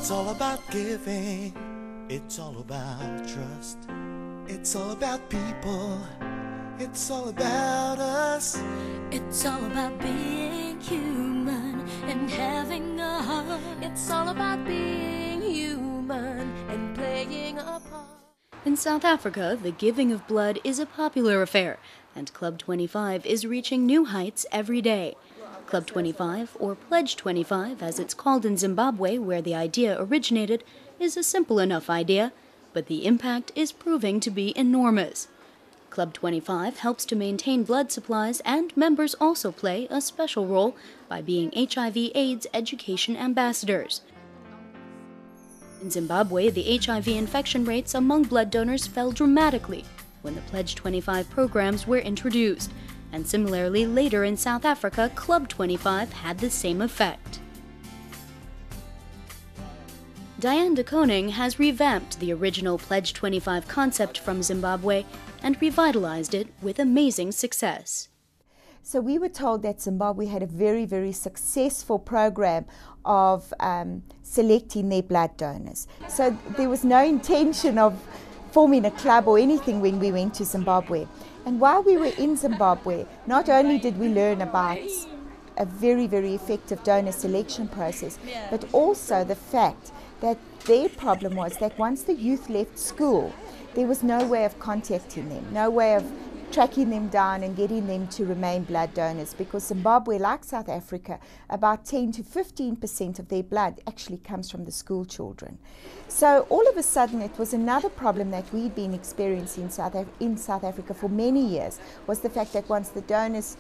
It's all about giving. It's all about trust. It's all about people. It's all about us. It's all about being human and having a heart. It's all about being human and playing a part. In South Africa, the giving of blood is a popular affair, and Club 25 is reaching new heights every day. Club 25, or Pledge 25 as it's called in Zimbabwe, where the idea originated, is a simple enough idea, but the impact is proving to be enormous. Club 25 helps to maintain blood supplies, and members also play a special role by being HIV/AIDS education ambassadors. In Zimbabwe, the HIV infection rates among blood donors fell dramatically when the Pledge 25 programs were introduced, and similarly later in South Africa, Club 25 had the same effect. Diane de Koning has revamped the original Pledge 25 concept from Zimbabwe and revitalized it with amazing success. So we were told that Zimbabwe had a very, very successful program of selecting their blood donors. So there was no intention of forming a club or anything when we went to Zimbabwe. And while we were in Zimbabwe, not only did we learn about a very, very effective donor selection process, but also the fact that their problem was that once the youth left school, there was no way of contacting them, no way of tracking them down and getting them to remain blood donors, because Zimbabwe, like South Africa, about 10 to 15% of their blood actually comes from the school children. So all of a sudden it was another problem that we'd been experiencing in South Africa for many years, was the fact that once the donors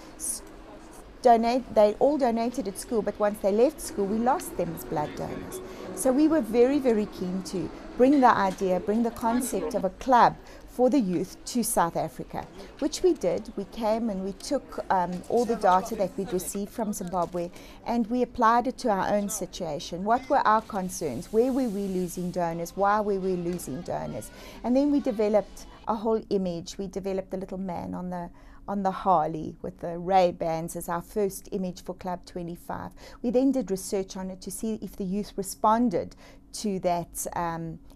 they all donated at school, but once they left school, we lost them as blood donors. So we were very, very keen to bring the concept of a club for the youth to South Africa, which we did. We came and we took all the data that we'd received from Zimbabwe and we applied it to our own situation. What were our concerns? Where were we losing donors? Why were we losing donors? And then we developed a whole image. We developed the little man on the Harley with the Ray-Bans as our first image for Club 25. We then did research on it to see if the youth responded to that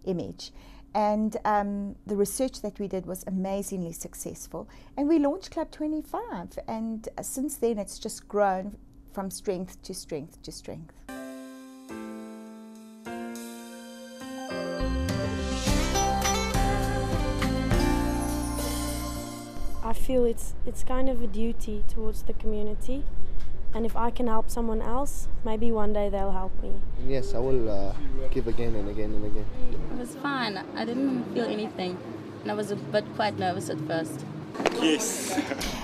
image. And the research that we did was amazingly successful. And we launched Club 25. And since then, it's just grown from strength to strength to strength. I feel it's kind of a duty towards the community, and if I can help someone else, maybe one day they'll help me. Yes, I will give again and again and again. It was fine. I didn't feel anything, and I was a bit quite nervous at first. Yes.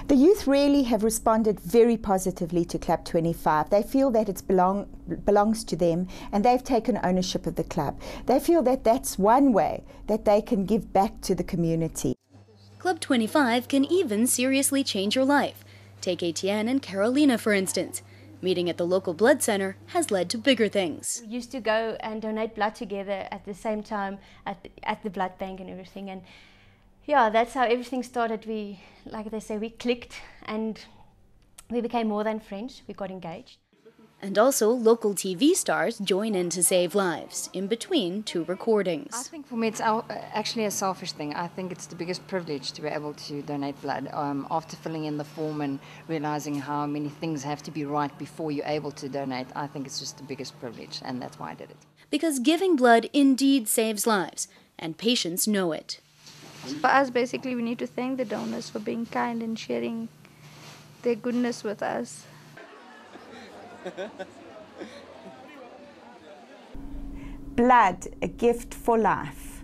The youth really have responded very positively to Club 25. They feel that it belongs to them, and they've taken ownership of the club. They feel that that's one way that they can give back to the community. Club 25 can even seriously change your life. Take Etienne and Carolina, for instance. Meeting at the local blood center has led to bigger things. We used to go and donate blood together at the same time at the blood bank and everything. And yeah, that's how everything started. We, like they say, we clicked and we became more than friends. We got engaged. And also, local TV stars join in to save lives, in between two recordings. I think for me it's actually a selfish thing. I think it's the biggest privilege to be able to donate blood. After filling in the form and realizing how many things have to be right before you're able to donate, I think it's just the biggest privilege, and that's why I did it. Because giving blood indeed saves lives, and patients know it. For us, basically, we need to thank the donors for being kind and sharing their goodness with us. Blood, a gift for life.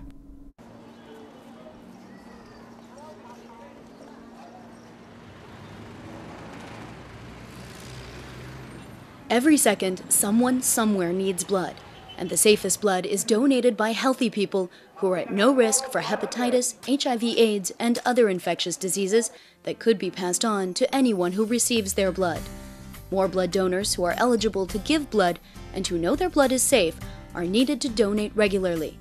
Every second, someone somewhere needs blood, and the safest blood is donated by healthy people who are at no risk for hepatitis, HIV/AIDS, and other infectious diseases that could be passed on to anyone who receives their blood. More blood donors who are eligible to give blood and who know their blood is safe are needed to donate regularly.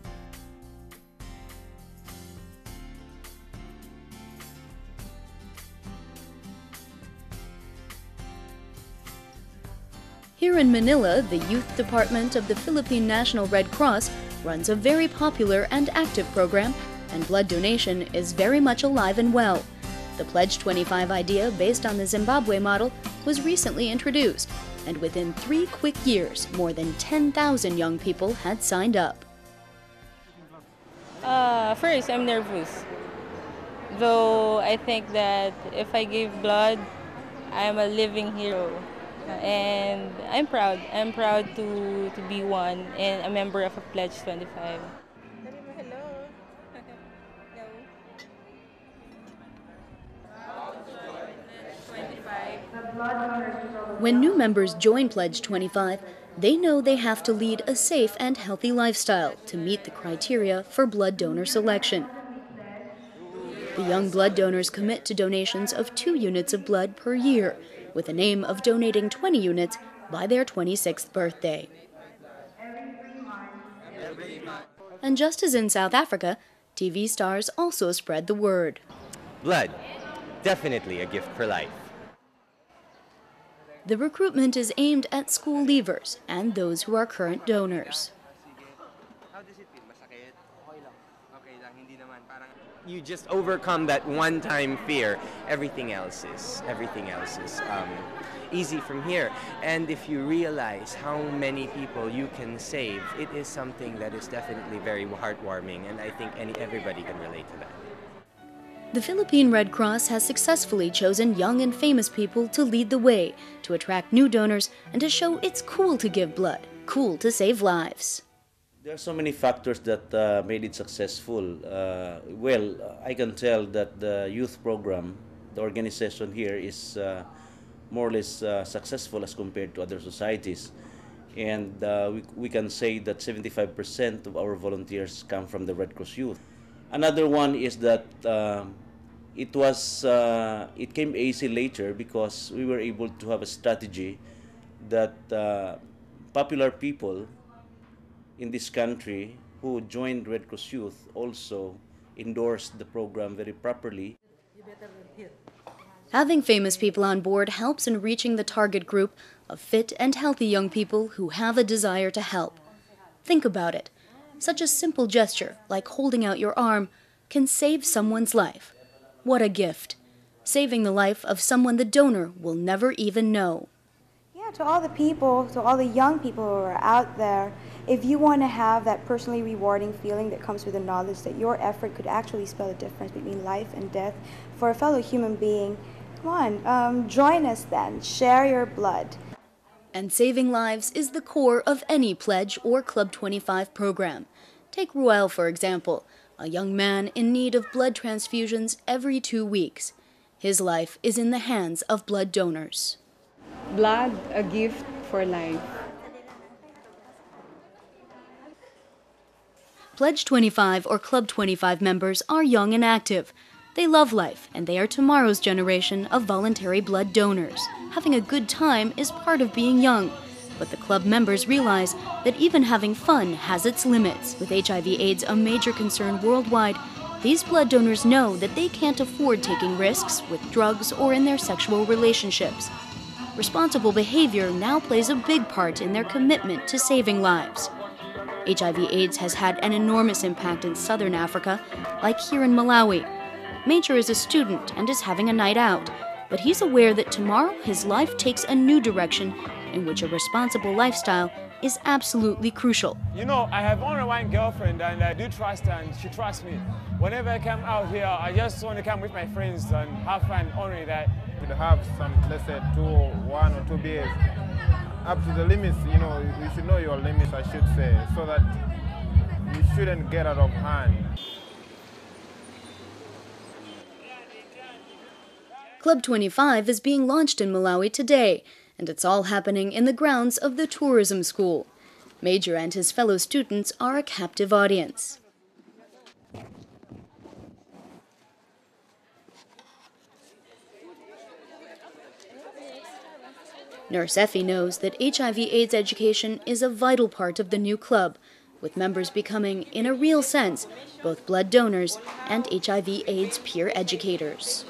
Here in Manila, the youth department of the Philippine National Red Cross runs a very popular and active program, and blood donation is very much alive and well. The Pledge 25 idea, based on the Zimbabwe model, was recently introduced, and within 3 quick years, more than 10,000 young people had signed up. First, I'm nervous. Though I think that if I give blood, I'm a living hero. And I'm proud. I'm proud to be one and a member of a Pledge 25. When new members join Pledge 25, they know they have to lead a safe and healthy lifestyle to meet the criteria for blood donor selection. The young blood donors commit to donations of 2 units of blood per year, with an aim of donating 20 units by their 26th birthday. And just as in South Africa, TV stars also spread the word. Blood, definitely a gift for life. The recruitment is aimed at school leavers and those who are current donors. You just overcome that one-time fear. Everything else is easy from here. And if you realize how many people you can save, it is something that is definitely very heartwarming, and I think everybody can relate to that. The Philippine Red Cross has successfully chosen young and famous people to lead the way, to attract new donors, and to show it's cool to give blood, cool to save lives. There are so many factors that made it successful. I can tell that the youth program, the organization here, is more or less successful as compared to other societies. And we can say that 75% of our volunteers come from the Red Cross Youth. Another one is that it came easy later because we were able to have a strategy that popular people in this country who joined Red Cross Youth also endorsed the program very properly. Having famous people on board helps in reaching the target group of fit and healthy young people who have a desire to help. Think about it. Such a simple gesture, like holding out your arm, can save someone's life. What a gift. Saving the life of someone the donor will never even know. Yeah, to all the people, to all the young people who are out there, if you want to have that personally rewarding feeling that comes with the knowledge that your effort could actually spell the difference between life and death for a fellow human being, come on, join us then. Share your blood. And saving lives is the core of any Pledge or Club 25 program. Take Ruel, for example, a young man in need of blood transfusions every 2 weeks. His life is in the hands of blood donors. Blood, a gift for life. Pledge 25 or Club 25 members are young and active. They love life, and they are tomorrow's generation of voluntary blood donors. Having a good time is part of being young, but the club members realize that even having fun has its limits. With HIV/AIDS a major concern worldwide, these blood donors know that they can't afford taking risks with drugs or in their sexual relationships. Responsible behavior now plays a big part in their commitment to saving lives. HIV/AIDS has had an enormous impact in southern Africa, like here in Malawi. Major is a student and is having a night out, but he's aware that tomorrow his life takes a new direction in which a responsible lifestyle is absolutely crucial. You know, I have only one girlfriend and I do trust her and she trusts me. Whenever I come out here, I just want to come with my friends and have fun, only that. To have some, let's say, 1 or 2 beers, up to the limits, you know, you should know your limits, I should say, so that you shouldn't get out of hand. Club 25 is being launched in Malawi today, and it's all happening in the grounds of the tourism school. Major and his fellow students are a captive audience. Nurse Effie knows that HIV/AIDS education is a vital part of the new club, with members becoming, in a real sense, both blood donors and HIV/AIDS peer educators.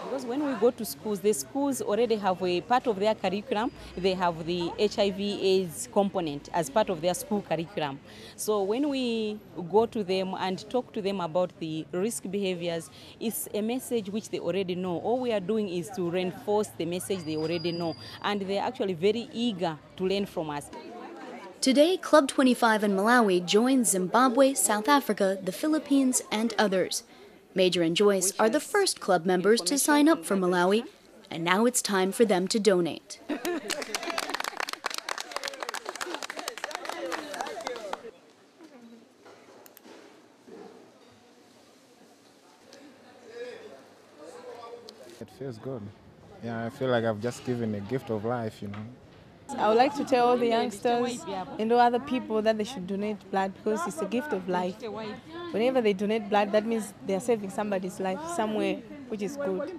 Because because when we go to schools, the schools already have a part of their curriculum. They have the HIV/AIDS component as part of their school curriculum. So when we go to them and talk to them about the risk behaviors, it's a message which they already know. All we are doing is to reinforce the message they already know, and they're actually very eager to learn from us. Today, Club 25 in Malawi joins Zimbabwe, South Africa, the Philippines, and others. Major and Joyce are the first club members to sign up for Malawi, and now it's time for them to donate. It feels good. Yeah, I feel like I've just given a gift of life, you know. I would like to tell all the youngsters and all other people that they should donate blood because it's a gift of life. Whenever they donate blood, that means they are saving somebody's life somewhere, which is good.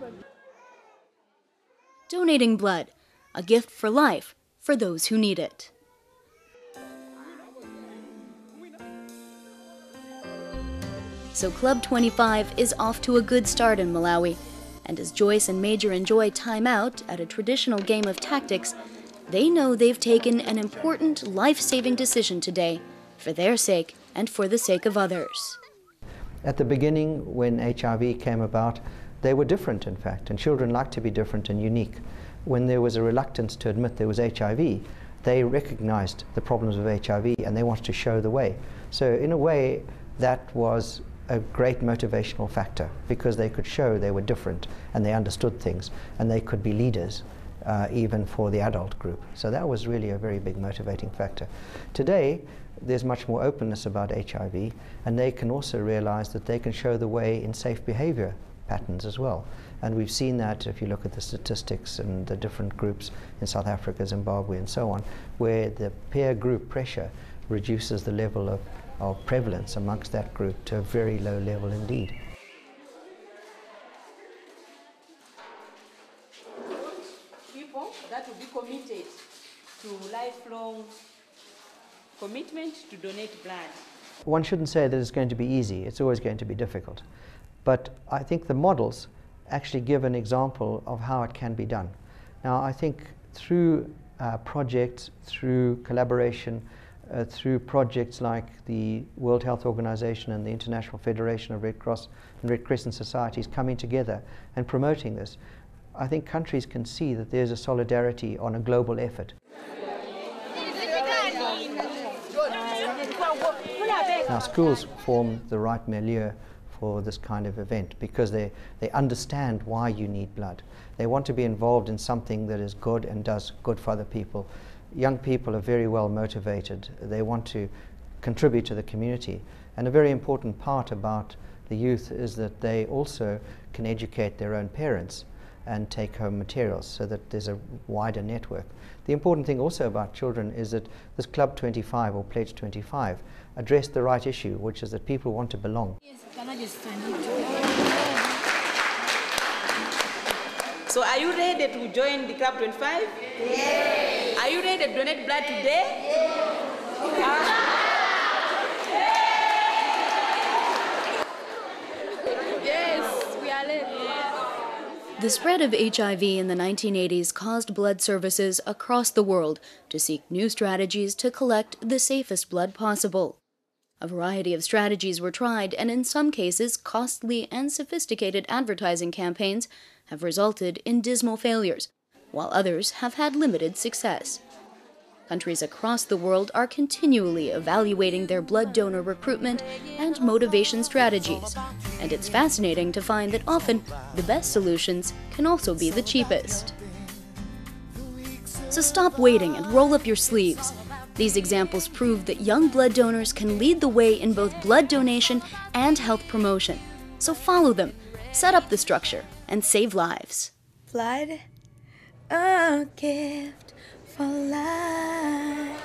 Donating blood, a gift for life for those who need it. So Club 25 is off to a good start in Malawi. And as Joyce and Major enjoy time out at a traditional game of tactics, they know they've taken an important life-saving decision today, for their sake and for the sake of others. At the beginning, when HIV came about, they were different, in fact, and children like to be different and unique. When there was a reluctance to admit there was HIV, they recognized the problems of HIV and they wanted to show the way. So in a way, that was a great motivational factor because they could show they were different and they understood things and they could be leaders. Even for the adult group. So that was really a very big motivating factor. Today, there's much more openness about HIV, and they can also realize that they can show the way in safe behavior patterns as well. And we've seen that if you look at the statistics and the different groups in South Africa, Zimbabwe, and so on, where the peer group pressure reduces the level of prevalence amongst that group to a very low level indeed. That will be committed to lifelong commitment to donate blood. One shouldn't say that it's going to be easy. It's always going to be difficult. But I think the models actually give an example of how it can be done. Now, I think through projects, through collaboration, through projects like the World Health Organization and the International Federation of Red Cross and Red Crescent Societies coming together and promoting this, I think countries can see that there's a solidarity on a global effort. Now, schools form the right milieu for this kind of event because they understand why you need blood. They want to be involved in something that is good and does good for other people. Young people are very well motivated. They want to contribute to the community. And a very important part about the youth is that they also can educate their own parents and take home materials so that there's a wider network. The important thing also about children is that this Club 25 or Pledge 25 addressed the right issue, which is that people want to belong. So are you ready to join the Club 25? Yes. Are you ready to donate blood today? Yes. Yes, we are ready. The spread of HIV in the 1980s caused blood services across the world to seek new strategies to collect the safest blood possible. A variety of strategies were tried, and in some cases, costly and sophisticated advertising campaigns have resulted in dismal failures, while others have had limited success. Countries across the world are continually evaluating their blood donor recruitment and motivation strategies, and it's fascinating to find that often the best solutions can also be the cheapest. So stop waiting and roll up your sleeves. These examples prove that young blood donors can lead the way in both blood donation and health promotion. So follow them, set up the structure, and save lives. Blood, a gift for life.